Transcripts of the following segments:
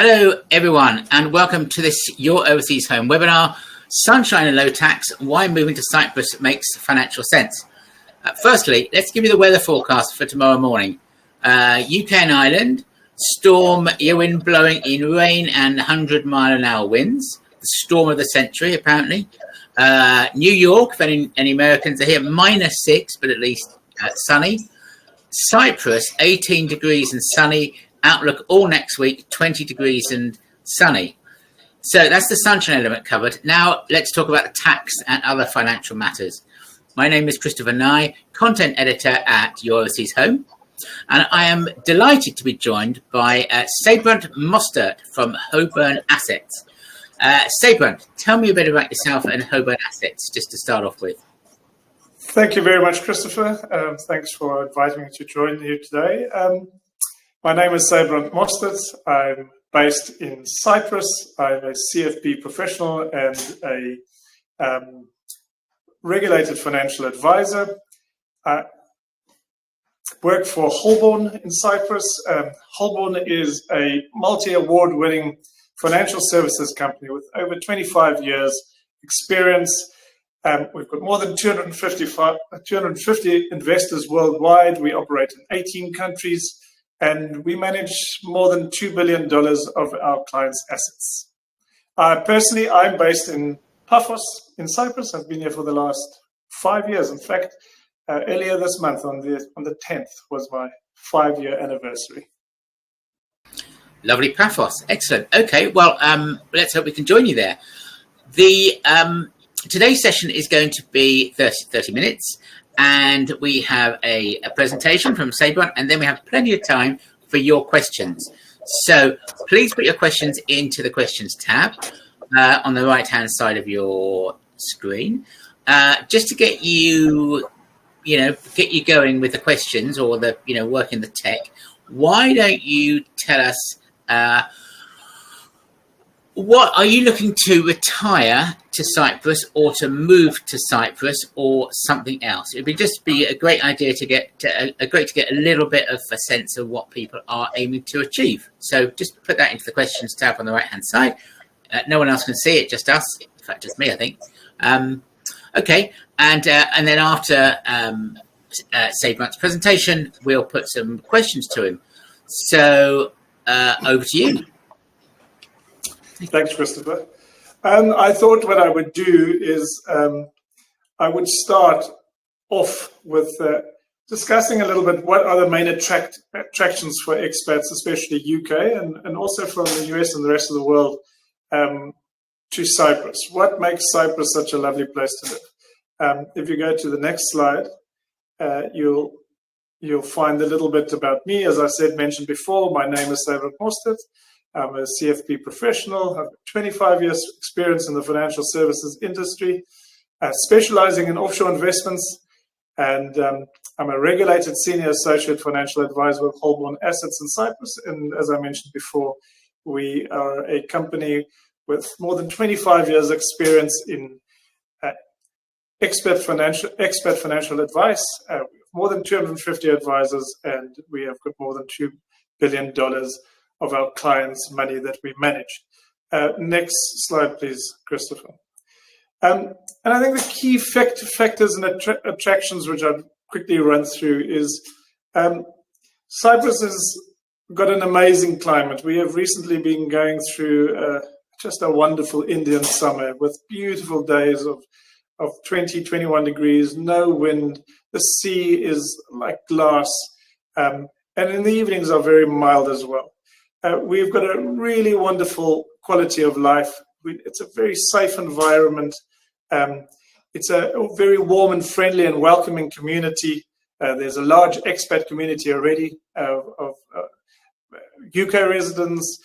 Hello, everyone, and welcome to this Your Overseas Home webinar, Sunshine and Low Tax, Why Moving to Cyprus Makes Financial Sense. Firstly, let's give you the weather forecast for tomorrow morning. UK and Ireland, storm, wind blowing in rain and 100-mile-an-hour winds. The storm of the century, apparently. New York, if any Americans are here, -6, but at least sunny. Cyprus, 18 degrees and sunny. Outlook all next week, 20 degrees and sunny. So that's the sunshine element covered. Now let's talk about the tax and other financial matters. My name is Christopher Nye, content editor at Your Overseas Home, and I am delighted to be joined by Sybrand from Holborn Assets. Sybrand, tell me a bit about yourself and Holborn Assets, just to start off with. Thank you very much, Christopher. Thanks for inviting me to join you today. My name is Cyprus. I'm based in Cyprus. I'm a CFP professional and a regulated financial advisor. I work for Holborn in Cyprus. Holborn is a multi-award winning financial services company with over 25 years experience. We've got more than 250 investors worldwide. We operate in 18 countries. And we manage more than $2 billion of our clients' assets. Personally, I'm based in Paphos in Cyprus. I've been here for the last 5 years. In fact, earlier this month, on the 10th, was my 5-year anniversary. Lovely Paphos. Excellent. Okay, well, let's hope we can join you there. Today's session is going to be 30 minutes. And we have a presentation from Sybrand, and then we have plenty of time for your questions. So please put your questions into the questions tab on the right-hand side of your screen, just to get you, going with the questions or the, working the tech. Why don't you tell us, what are you looking to retire to Cyprus or to move to Cyprus or something else? It would just be a great idea to get a little bit of a sense of what people are aiming to achieve. So just put that into the questions tab on the right hand side. No one else can see it, just us. In fact, just me, I think. Okay, and then after Sybrand's presentation, we'll put some questions to him. So over to you. Thanks, Christopher. I thought what I would do is I would start off with discussing a little bit what are the main attractions for expats, especially UK and also from the US and the rest of the world to Cyprus. What makes Cyprus such a lovely place to live? If you go to the next slide, you'll find a little bit about me. As I mentioned before, my name is Cyprus. I'm a CFP professional. I have 25 years experience in the financial services industry, specializing in offshore investments. And I'm a regulated senior associate financial advisor with Holborn Assets in Cyprus. And as I mentioned before, we are a company with more than 25 years experience in expat financial advice, more than 250 advisors, and we have got more than $2 billion of our clients' money that we manage. Next slide, please, Christopher. And I think the key factors and attractions, which I'll quickly run through, is Cyprus has got an amazing climate. We have recently been going through just a wonderful Indian summer with beautiful days of 20, 21 degrees, no wind. The sea is like glass, and in the evenings are very mild as well. We've got a really wonderful quality of life. It's a very safe environment. It's a very warm and friendly and welcoming community. There's a large expat community already of UK residents,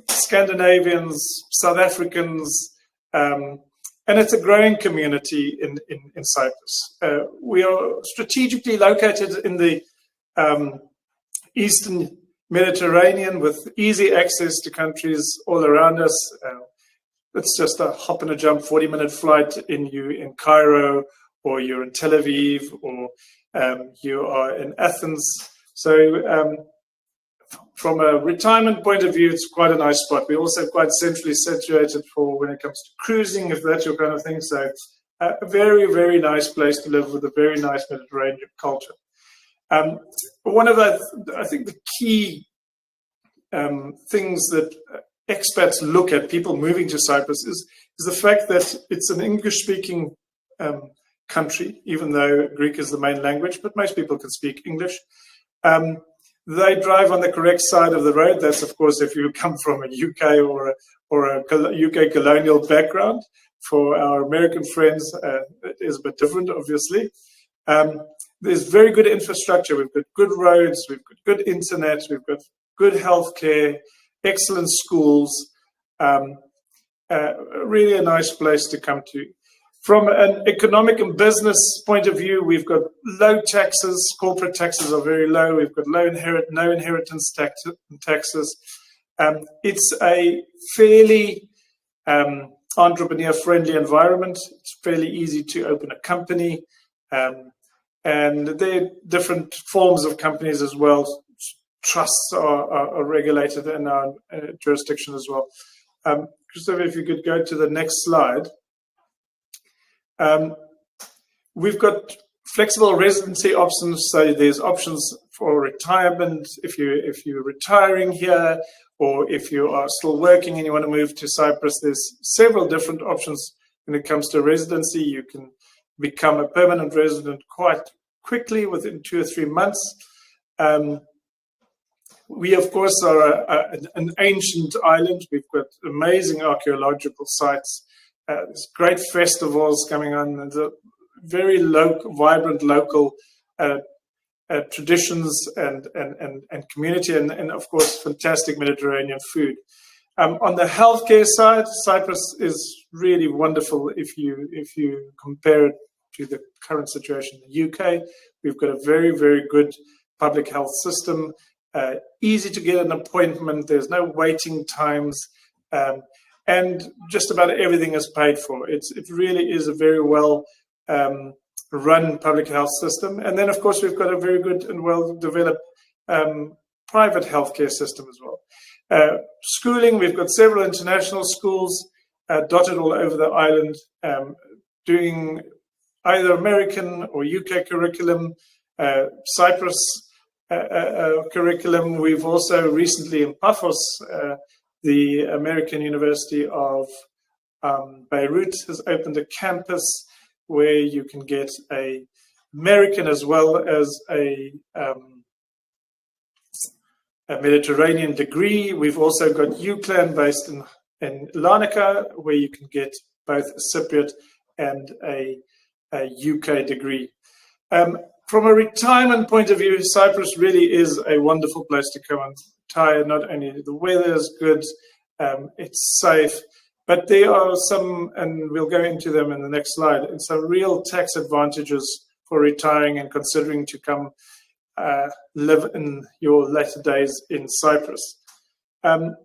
Scandinavians, South Africans, and it's a growing community in Cyprus. We are strategically located in the Eastern Mediterranean with easy access to countries all around us. It's just a hop and a jump 40-minute flight in Cairo, or you're in Tel Aviv, or you are in Athens. So from a retirement point of view, it's quite a nice spot. We're also quite centrally situated for when it comes to cruising, if that's your kind of thing. So a very, very nice place to live with a very nice Mediterranean culture. One of I think the key things that expats look at, people moving to Cyprus, is the fact that it's an English-speaking country, even though Greek is the main language, but most people can speak English. They drive on the correct side of the road. That's, of course, if you come from a UK or a UK colonial background. For our American friends, it is a bit different, obviously. There's very good infrastructure. We've got good roads, we've got good internet, we've got good healthcare, excellent schools. Really a nice place to come to. From an economic and business point of view, we've got low taxes. Corporate taxes are very low. We've got no inheritance taxes. It's a fairly entrepreneur-friendly environment. It's fairly easy to open a company. And there are different forms of companies as well. Trusts are regulated in our jurisdiction as well. Christopher, if you could go to the next slide. We've got flexible residency options. So there's options for retirement if you're retiring here, or if you are still working and you want to move to Cyprus. There's several different options when it comes to residency. You can become a permanent resident quite quickly, within 2 or 3 months. We, of course, are an ancient island. We've got amazing archaeological sites. There's great festivals coming on. There's a very vibrant local traditions and community, and of course, fantastic Mediterranean food. On the healthcare side, Cyprus is really wonderful if you compare it to the current situation in the UK. We've got a very, very good public health system. Easy to get an appointment. There's no waiting times. And just about everything is paid for. It really is a very well run public health system. And then, of course, we've got a very good and well-developed private healthcare system as well. Schooling, we've got several international schools dotted all over the island, doing either American or UK curriculum, Cyprus curriculum. We've also recently in Paphos, the American University of Beirut has opened a campus where you can get an American as well as a Mediterranean degree. We've also got UCLan based in Larnaca, where you can get both a Cypriot and a UK degree. From a retirement point of view, Cyprus really is a wonderful place to come and retire. Not only the weather is good, it's safe, but there are some, and we'll go into them in the next slide, and some real tax advantages for retiring and considering to come live in your latter days in Cyprus. And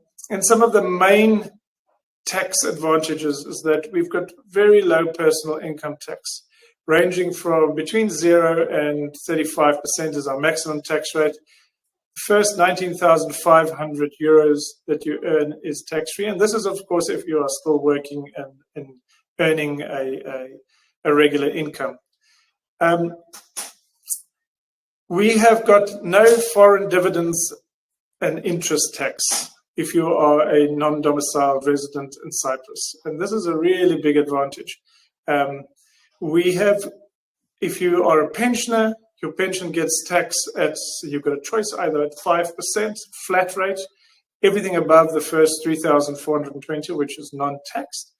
some of the main tax advantages is that we've got very low personal income tax, ranging from between 0 and 35% is our maximum tax rate. The first 19,500 euros that you earn is tax-free. And this is, of course, if you are still working and earning a regular income. We have got no foreign dividends and interest tax if you are a non-domiciled resident in Cyprus. And this is a really big advantage. We have, if you are a pensioner, your pension gets taxed at, you've got a choice either at 5% flat rate, everything above the first 3,420, which is non-taxed.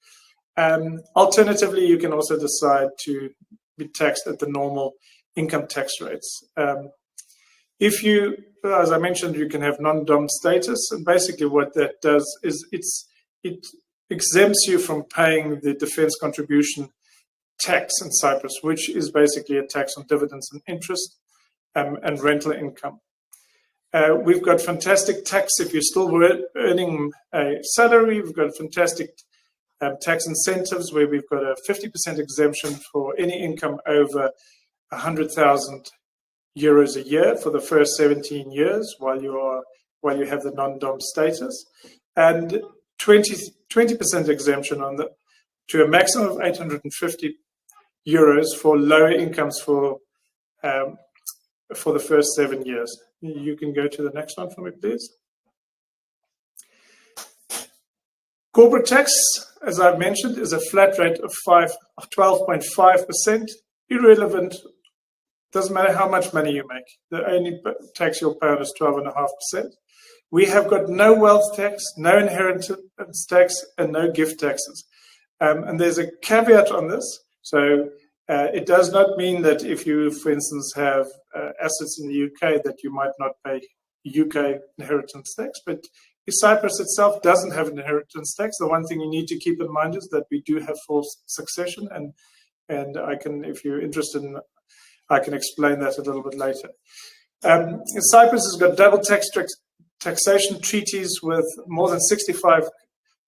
Alternatively, you can also decide to be taxed at the normal income tax rates. If you, as I mentioned, you can have non-dom status, and basically what that does is it exempts you from paying the defense contribution tax in Cyprus, which is basically a tax on dividends and interest and rental income. We've got fantastic tax if you're still earning a salary. We've got fantastic tax incentives where we've got a 50% exemption for any income over 100,000 euros a year for the first 17 years while while you have the non-dom status, and 20% exemption on to a maximum of €850 for lower incomes for the first 7 years. You can go to the next one for me, please. Corporate tax, as I've mentioned, is a flat rate of 12.5%, irrelevant. Doesn't matter how much money you make. The only tax you'll pay on is 12.5%. We have got no wealth tax, no inheritance tax, and no gift taxes. And there's a caveat on this. So it does not mean that if you, for instance, have assets in the UK that you might not pay UK inheritance tax, but Cyprus itself doesn't have an inheritance tax. The one thing you need to keep in mind is that we do have forced succession, and I can, if you're interested in, I can explain that a little bit later. Cyprus has got double taxation treaties with more than 65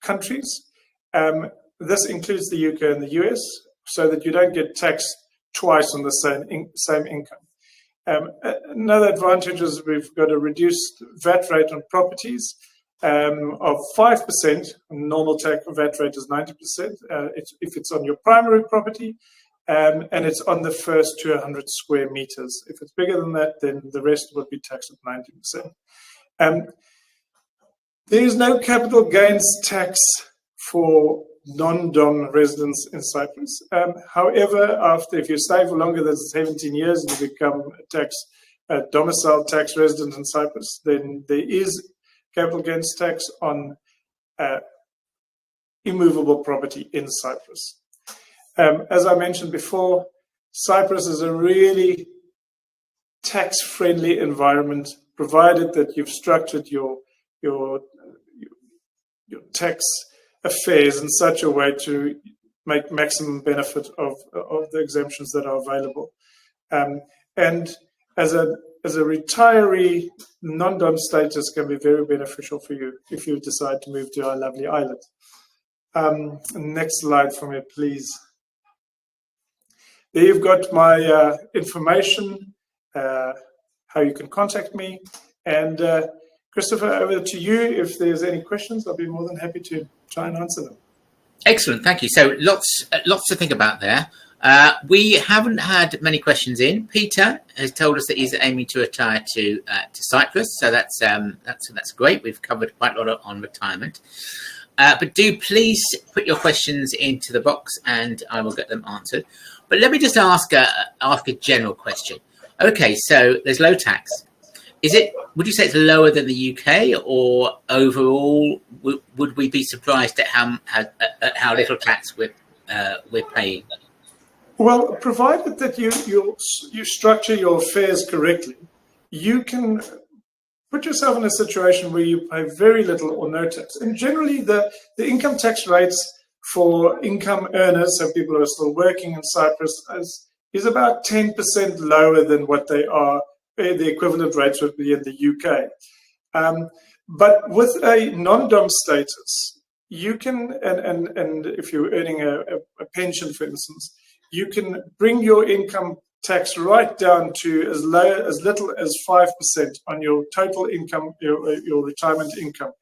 countries. This includes the UK and the US, so that you don't get taxed twice on the same income. Another advantage is we've got a reduced VAT rate on properties of 5%. Normal tax VAT rate is 90%. If it's on your primary property, and it's on the first 200 square meters. If it's bigger than that, then the rest would be taxed at 90%. There is no capital gains tax for non-dom residents in Cyprus. However, if you stay for longer than 17 years and you become a domicile tax resident in Cyprus, then there is capital gains tax on immovable property in Cyprus. As I mentioned before, Cyprus is a really tax-friendly environment, provided that you've structured your tax affairs in such a way to make maximum benefit of the exemptions that are available. And as a retiree, non-dom status can be very beneficial for you if you decide to move to our lovely island. Next slide for me, please. There you've got my information, how you can contact me. And Christopher, over to you. If there's any questions, I'll be more than happy to try and answer them. Excellent, thank you. So lots to think about there. We haven't had many questions in. Peter has told us that he's aiming to retire to Cyprus, so that's great. We've covered quite a lot on retirement. But do please put your questions into the box, and I will get them answered. But let me just ask a general question. Okay, so there's low tax. Would you say it's lower than the UK, or overall, would we be surprised at how little tax we're paying? Well, provided that you structure your affairs correctly, you can put yourself in a situation where you pay very little or no tax. And generally, the income tax rates for income earners, so people who are still working in Cyprus, is about 10% lower than what they are. The equivalent rates would be in the UK. But with a non-dom status, you can, and if you're earning a pension, for instance, you can bring your income tax right down to as little as 5% on your total income, your retirement income.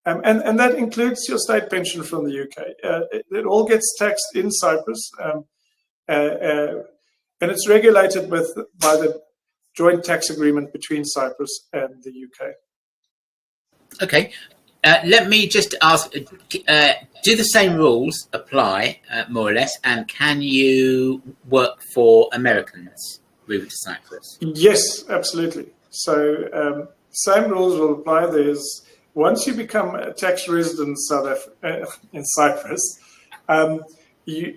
And that includes your state pension from the UK. It all gets taxed in Cyprus, and it's regulated by the joint tax agreement between Cyprus and the UK. Okay. Let me just ask, do the same rules apply, more or less, and can you work for Americans moving to Cyprus? Yes, absolutely. So same rules will apply. Once you become a tax resident in Cyprus, you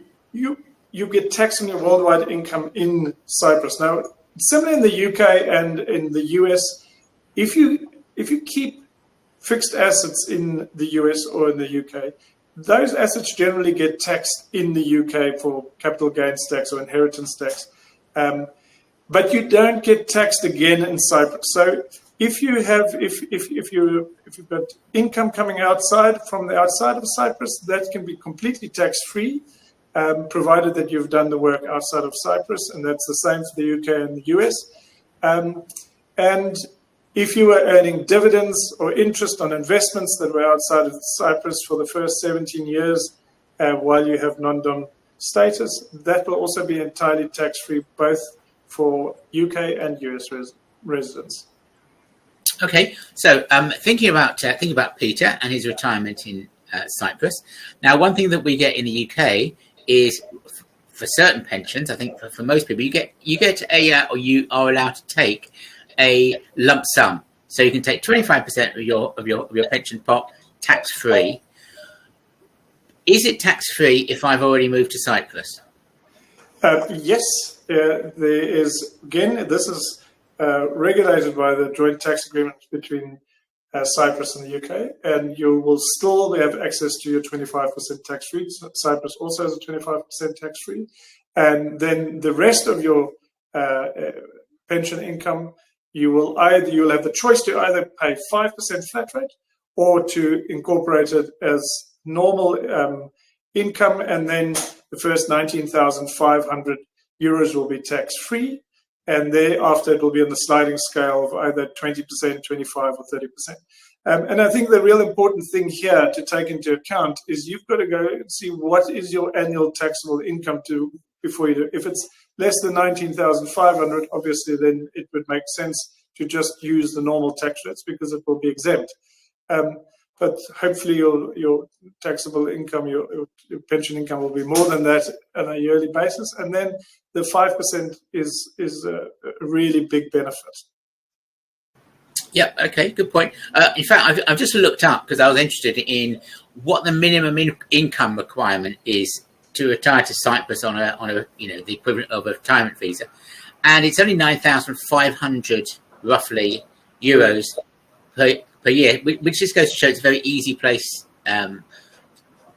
get taxed on your worldwide income in Cyprus. Now, similar in the UK and in the US, if you keep fixed assets in the US or in the UK, those assets generally get taxed in the UK for capital gains tax or inheritance tax, but you don't get taxed again in Cyprus. So if you've got income coming from the outside of Cyprus, that can be completely tax free, provided that you've done the work outside of Cyprus, and that's the same for the UK and the US. And If you were earning dividends or interest on investments that were outside of Cyprus for the first 17 years while you have non-dom status, that will also be entirely tax-free, both for UK and US residents. Okay, so thinking about Peter and his retirement in Cyprus. Now, one thing that we get in the UK is for certain pensions. I think for most people, you get or you are allowed to take a lump sum. So you can take 25% of your pension pot tax free. Is it tax free if I've already moved to Cyprus? Yes, there is. Again, this is regulated by the joint tax agreement between Cyprus and the UK, and you will still have access to your 25% tax-free. Cyprus also has a 25% tax-free, and then the rest of your pension income, you'll have the choice to either pay 5% flat rate or to incorporate it as normal income, and then the first 19,500 euros will be tax-free. And thereafter, it will be on the sliding scale of either 20%, 25 or 30%. And I think the real important thing here to take into account is you've got to go and see what is your annual taxable income before you do. If it's less than 19,500, obviously, then it would make sense to just use the normal tax rates because it will be exempt. But hopefully your taxable income, your pension income will be more than that on a yearly basis. And then the 5% is a really big benefit. Yeah, okay, good point. In fact, I've just looked up because I was interested in what the minimum income requirement is to retire to Cyprus on a the equivalent of a retirement visa. And it's only 9,500 roughly euros per year, which just goes to show it's a very easy place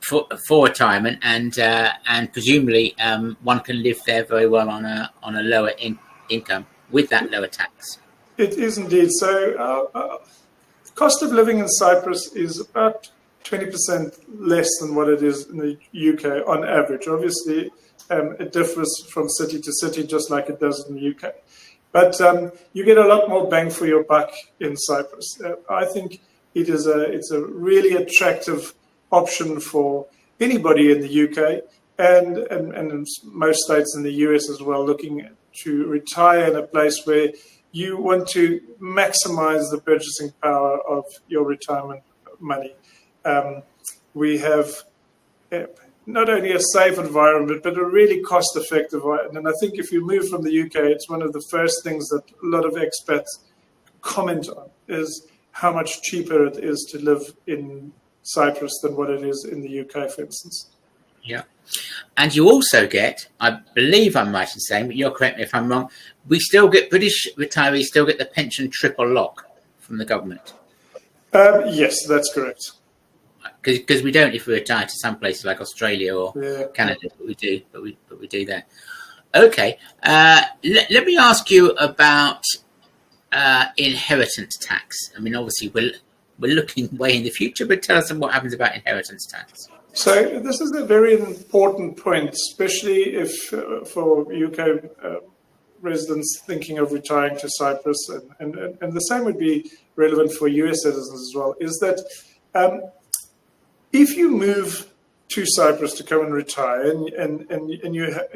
for retirement, and presumably one can live there very well on a lower income with that lower tax. It is indeed. So cost of living in Cyprus is about 20% less than what it is in the UK on average. Obviously, it differs from city to city, just like it does in the UK. But you get a lot more bang for your buck in Cyprus. I think it's a really attractive option for anybody in the UK and in most states in the US as well, looking to retire in a place where you want to maximize the purchasing power of your retirement money. We have not only a safe environment, but a really cost-effective one. And I think if you move from the UK, it's one of the first things that a lot of expats comment on is how much cheaper it is to live in Cyprus than what it is in the UK, for instance. Yeah. And you also get, I believe I'm right in saying, but you'll correct me if I'm wrong, British retirees still get the pension triple lock from the government. Yes, that's correct. Because we don't if we retire to some places like Australia or Canada, but we do that. Okay, let me ask you about inheritance tax. I mean, obviously we're looking way in the future, but tell us what happens about inheritance tax. So this is a very important point, especially if for UK residents thinking of retiring to Cyprus, and the same would be relevant for US citizens as well, is that if you move to Cyprus to come and retire and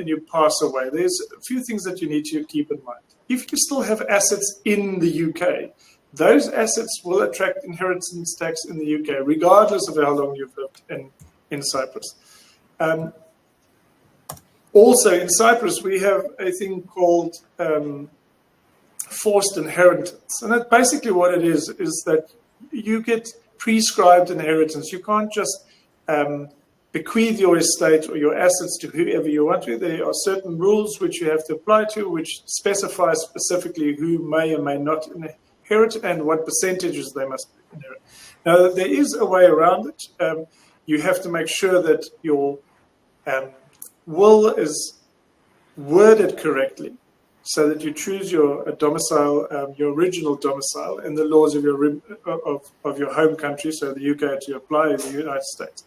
you pass away, there's a few things that you need to keep in mind. If you still have assets in the UK, those assets will attract inheritance tax in the UK, regardless of how long you've lived in Cyprus. Also, in Cyprus, we have a thing called forced inheritance. And that basically what it is that you get prescribed inheritance. You can't just bequeath your estate or your assets to whoever you want to. There are certain rules which you have to apply to, which specify specifically who may or may not inherit and what percentages they must inherit. Now, there is a way around it. You have to make sure that your will is worded correctly so that you choose your domicile, your original domicile, and the laws of your home country, so the UK to apply in the United States.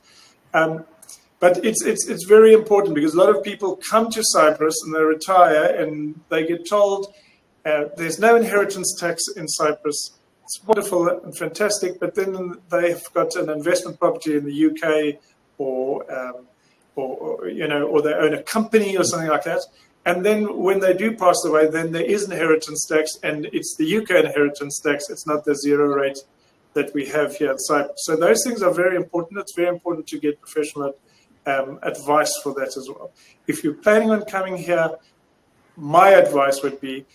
But it's very important because a lot of people come to Cyprus and they retire and they get told there's no inheritance tax in Cyprus it's wonderful and fantastic, but then they've got an investment property in the UK, or they own a company or something like that. And then when they do pass away, then there is inheritance tax, and it's the UK inheritance tax. It's not the zero rate that we have here in Cyprus. So those things are very important. It's very important to get professional advice for that as well. If you're planning on coming here, my advice would be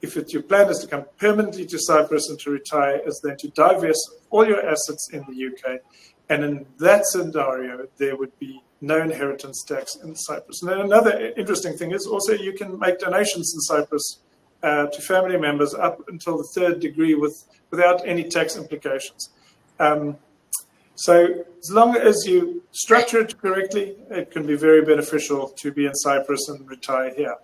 if your plan is to come permanently to Cyprus and to retire, is then to divest all your assets in the UK. And in that scenario, there would be no inheritance tax in Cyprus. And then another interesting thing is also you can make donations in Cyprus to family members up until the third degree without any tax implications. So as long as you structure it correctly, it can be very beneficial to be in Cyprus and retire here.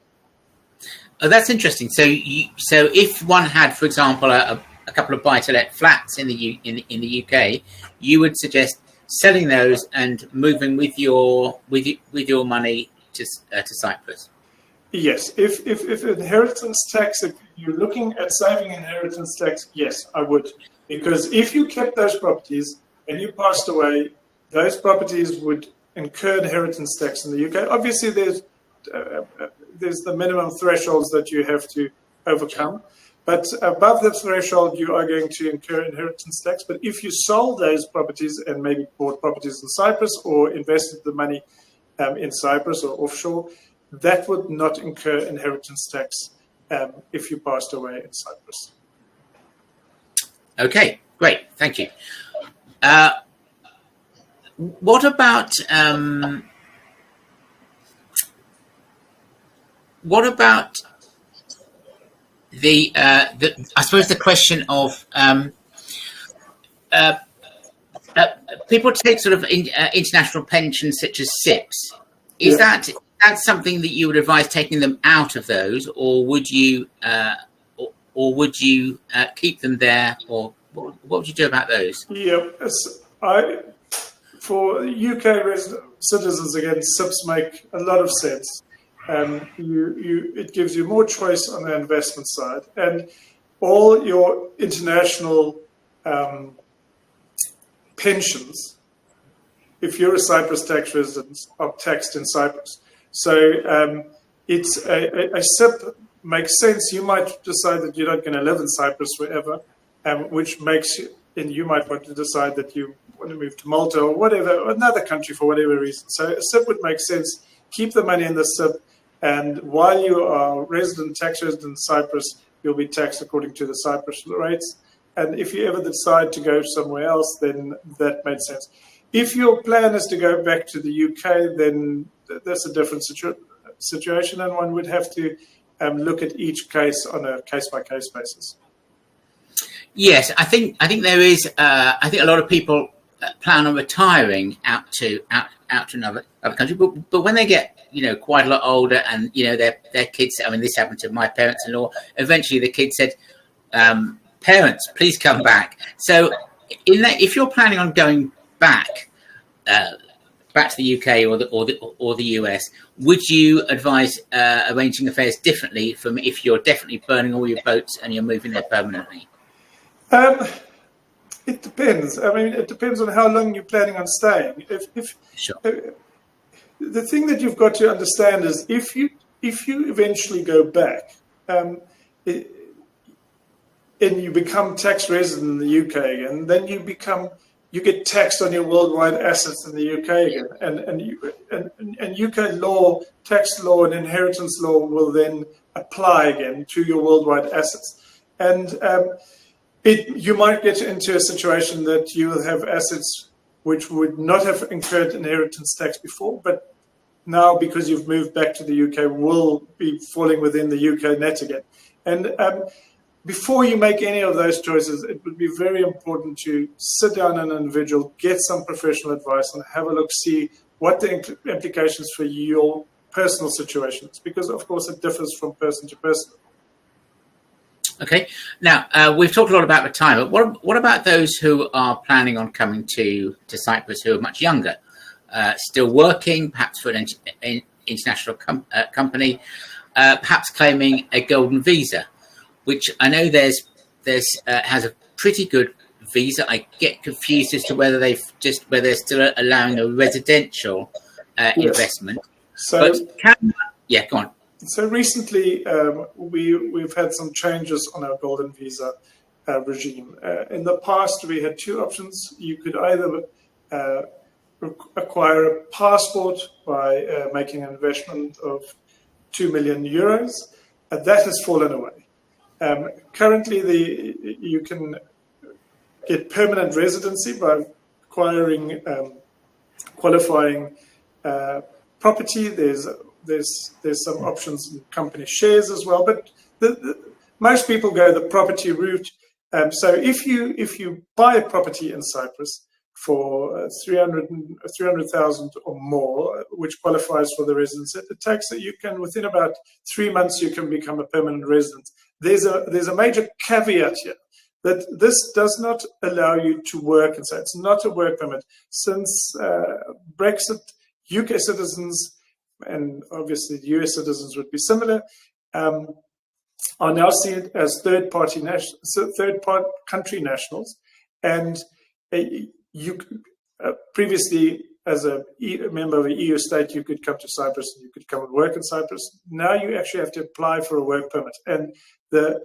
Oh, that's interesting. So if one had, for example, a couple of buy-to-let flats in the UK, you would suggest selling those and moving with your money to Cyprus. Yes, if inheritance tax, if you're looking at saving inheritance tax, yes, I would, because if you kept those properties and you passed away, those properties would incur inheritance tax in the UK. Obviously, there's the minimum thresholds that you have to overcome. But above the threshold, you are going to incur inheritance tax. But if you sold those properties and maybe bought properties in Cyprus or invested the money in Cyprus or offshore, that would not incur inheritance tax if you passed away in Cyprus. Okay, great. Thank you. What about I suppose the question of people take sort of international pensions such as SIPs. Is that something that you would advise taking them out of those, or would you keep them there, or what would you do about those? Yeah, for UK citizens, again, SIPs make a lot of sense. It gives you more choice on the investment side, and all your international pensions, if you're a Cyprus tax resident, are taxed in Cyprus. So it's a SIP makes sense. You might decide that you're not going to live in Cyprus forever, which makes you, and you might want to decide that you want to move to Malta or whatever, another country for whatever reason. So a SIP would make sense. Keep the money in the SIP. And while you are tax resident in Cyprus, you'll be taxed according to the Cyprus rates. And if you ever decide to go somewhere else, then that makes sense. If your plan is to go back to the UK, then that's a different situation, and one would have to look at each case on a case-by-case basis. Yes, I think there is. I think a lot of people plan on retiring out to another country, but when they get quite a lot older, and their kids. I mean, this happened to my parents-in-law. Eventually, the kids said, "Parents, please come back." So, if you're planning on going back to the UK or the US, would you advise arranging affairs differently from if you're definitely burning all your boats and you're moving there permanently? It depends. I mean, it depends on how long you're planning on staying. Sure. The thing that you've got to understand is if you eventually go back and you become tax resident in the UK again, then you get taxed on your worldwide assets in the UK again, and UK law, tax law, and inheritance law will then apply again to your worldwide assets, and you might get into a situation that you will have assets which would not have incurred inheritance tax before, but now, because you've moved back to the UK, will be falling within the UK net again. And before you make any of those choices, it would be very important to sit down an individual, get some professional advice, and have a look, see what the implications for your personal situation is, because, of course, it differs from person to person. Okay. Now, we've talked a lot about retirement. What about those who are planning on coming to Cyprus who are much younger, still working, perhaps for an international company, perhaps claiming a golden visa, which I know there's there's has a pretty good visa. I get confused as to whether they're still allowing a residential investment. So, yeah, go on. So recently, we've had some changes on our golden visa regime. In the past, we had two options. You could either acquire a passport by making an investment of 2 million euros. That has fallen away. Currently, you can get permanent residency by acquiring qualifying property. There's some options in company shares as well, but most people go the property route. So if you buy a property in Cyprus for 300,000 or more, which qualifies for the residency, it takes that you can, within about 3 months, you can become a permanent resident. There's a major caveat here that this does not allow you to work, and so it's not a work permit. Since Brexit, UK citizens, and obviously US citizens would be similar, are now seen as third country nationals, and you previously, as a member of an EU state, you could come to Cyprus and you could come and work in Cyprus. Now you actually have to apply for a work permit, and a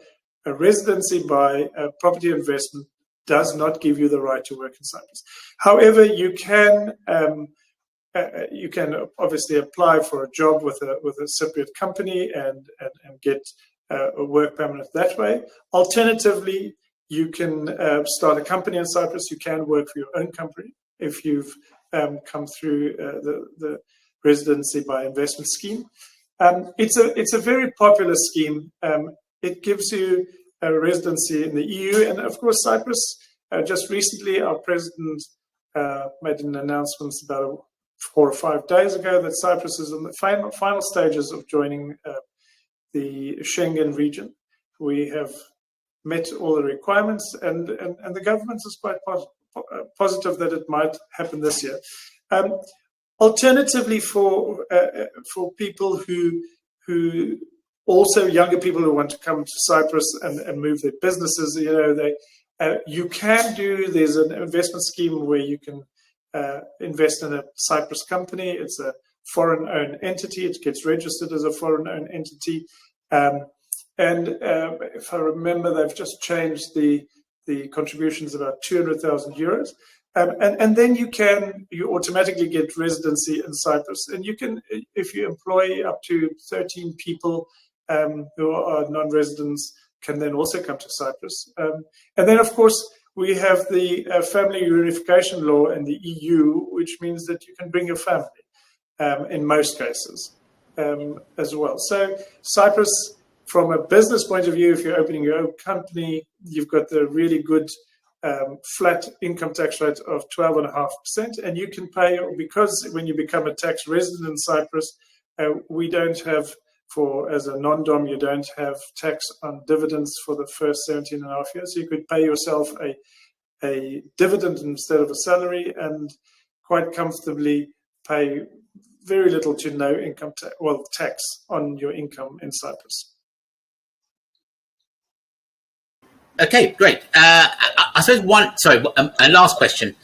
residency by a property investment does not give you the right to work in Cyprus. However, you can obviously apply for a job with a Cypriot company and get a work permit that way. Alternatively, you can start a company in Cyprus. You can work for your own company if you've come through the residency by investment scheme. It's a very popular scheme. It gives you a residency in the EU, and of course, Cyprus. Just recently, our president made an announcement about 4 or 5 days ago that Cyprus is in the final stages of joining the Schengen region. We have met all the requirements, and the government is quite positive that it might happen this year. Alternatively, for people who also younger people who want to come to Cyprus and move their businesses, you can do. There's an investment scheme where you can invest in a Cyprus company. It's a foreign-owned entity. It gets registered as a foreign-owned entity. And if I remember, they've just changed the contributions about 200,000 euros. And then you automatically get residency in Cyprus. And you can, if you employ up to 13 people who are non-residents, can then also come to Cyprus. And then, of course, we have the family reunification law in the EU, which means that you can bring your family in most cases as well. So Cyprus, from a business point of view, if you're opening your own company, you've got the really good flat income tax rate of 12.5%, and you can pay, because when you become a tax resident in Cyprus, we don't have, as a non-dom, you don't have tax on dividends for the first 17 and a half years. So you could pay yourself a dividend instead of a salary and quite comfortably pay very little to no income tax on your income in Cyprus. Okay, great. I suppose a last question.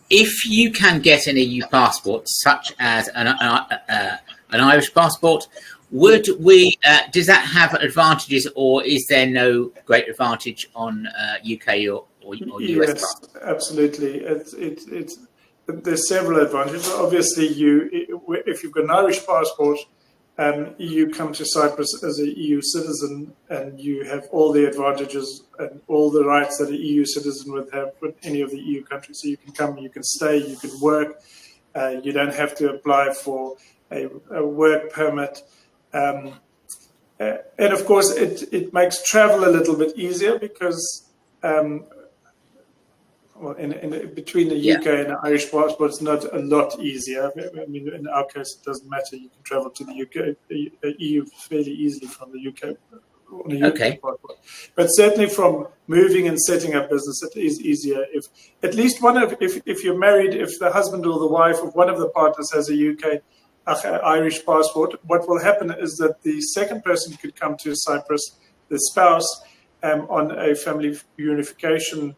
If you can get an EU passport, such as an Irish passport, does that have advantages, or is there no great advantage on UK or US passport? Yes, absolutely. There's several advantages. Obviously, if you've got an Irish passport, you come to Cyprus as an EU citizen, and you have all the advantages and all the rights that an EU citizen would have with any of the EU countries. So you can come, you can stay, you can work. You don't have to apply for a work permit. And of course, it makes travel a little bit easier because between the UK and the Irish passport, it's not a lot easier. I mean, in our case, it doesn't matter. You can travel to the UK, the EU fairly easily from the UK on a UK passport. But certainly from moving and setting up business, it is easier. If at least if you're married, if the husband or the wife of one of the partners has a UK Irish passport, what will happen is that the second person could come to Cyprus, the spouse, on a family unification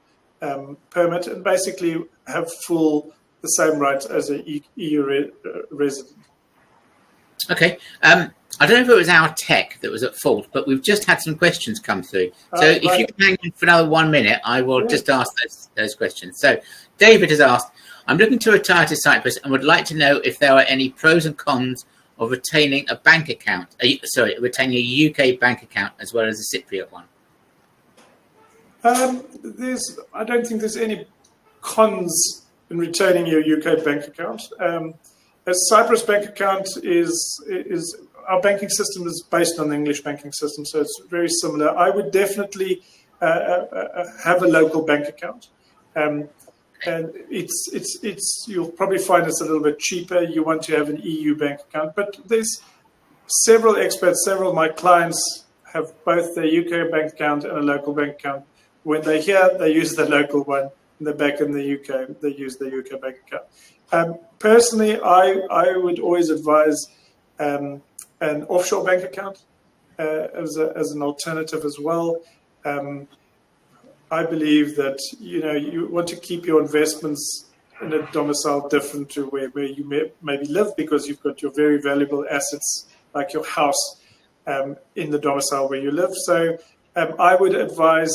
permit, and basically have the same rights as an EU resident. Okay. I don't know if it was our tech that was at fault, but we've just had some questions come through. So if you can hang on for another 1 minute, I will just ask those questions. So David has asked, I'm looking to retire to Cyprus and would like to know if there are any pros and cons of retaining a bank account, retaining a UK bank account as well as a Cypriot one. I don't think there's any cons in retaining your UK bank account. A Cyprus bank account is our banking system is based on the English banking system, so it's very similar. I would definitely have a local bank account, and you'll probably find it's a little bit cheaper. You want to have an EU bank account, but there's several expats, several of my clients have both their UK bank account and a local bank account. When they're here, they use the local one. When they're back in the UK, they use the UK bank account. Personally, I would always advise an offshore bank account as an alternative as well. I believe that you want to keep your investments in a domicile different to where you maybe live, because you've got your very valuable assets like your house in the domicile where you live. So I would advise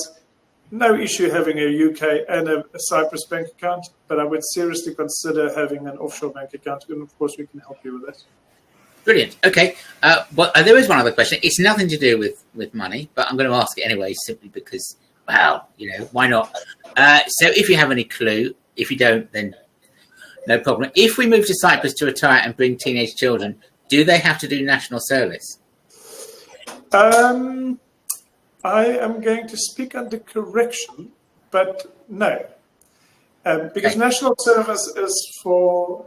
no issue having a UK and a Cyprus bank account, but I would seriously consider having an offshore bank account, and of course we can help you with that. Brilliant. Okay. Well, there is one other question. It's nothing to do with money, but I'm going to ask it anyway, simply because, well, why not? So if you have any clue, if you don't, then no problem. If we move to Cyprus to retire and bring teenage children, do they have to do national service? I am going to speak under correction, but no. Because national service is for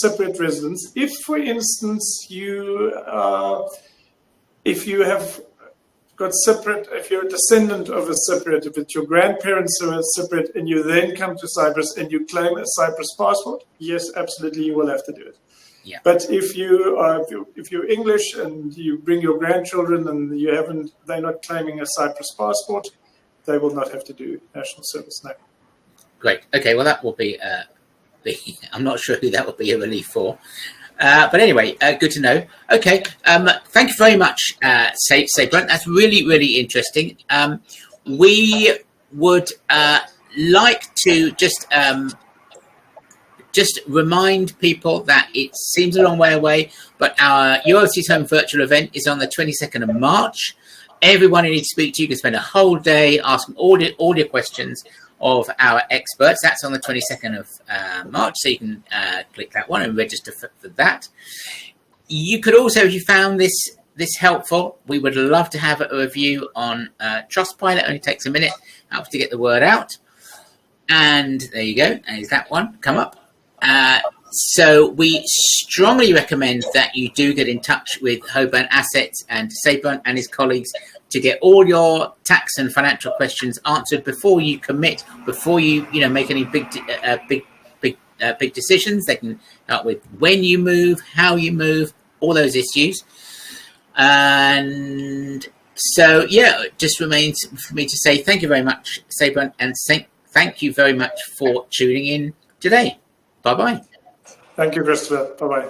Cypriot residents. If, for instance, if you have got Cypriot, if you're a descendant of a Cypriot, if it's your grandparents who are Cypriot, and you then come to Cyprus and you claim a Cyprus passport, yes, absolutely, you will have to do it. Yeah. But if you're English and you bring your grandchildren and they're not claiming a Cyprus passport, they will not have to do national service. No. Great. Okay. Well, that will be. I'm not sure who that will be a relief for, but anyway, good to know. Okay. Thank you very much, Sybrand. That's really, really interesting. We would like to just remind people that it seems a long way away, but our Your Overseas Home virtual event is on the 22nd of March. Everyone you need to speak to, you can spend a whole day asking all your questions of our experts. That's on the 22nd of March, so you can click that one and register for that. You could also, if you found this helpful, we would love to have a review on Trustpilot. It only takes a minute, helps to get the word out. And there you go. There's that one come up. So we strongly recommend that you do get in touch with Holborn Assets and Sybrand and his colleagues to get all your tax and financial questions answered before you commit, before you make any big decisions. They can help with when you move, how you move, all those issues. And so, yeah, it just remains for me to say thank you very much, Sybrand, and thank you very much for tuning in today. Bye-bye. Thank you, Christopher. Bye-bye.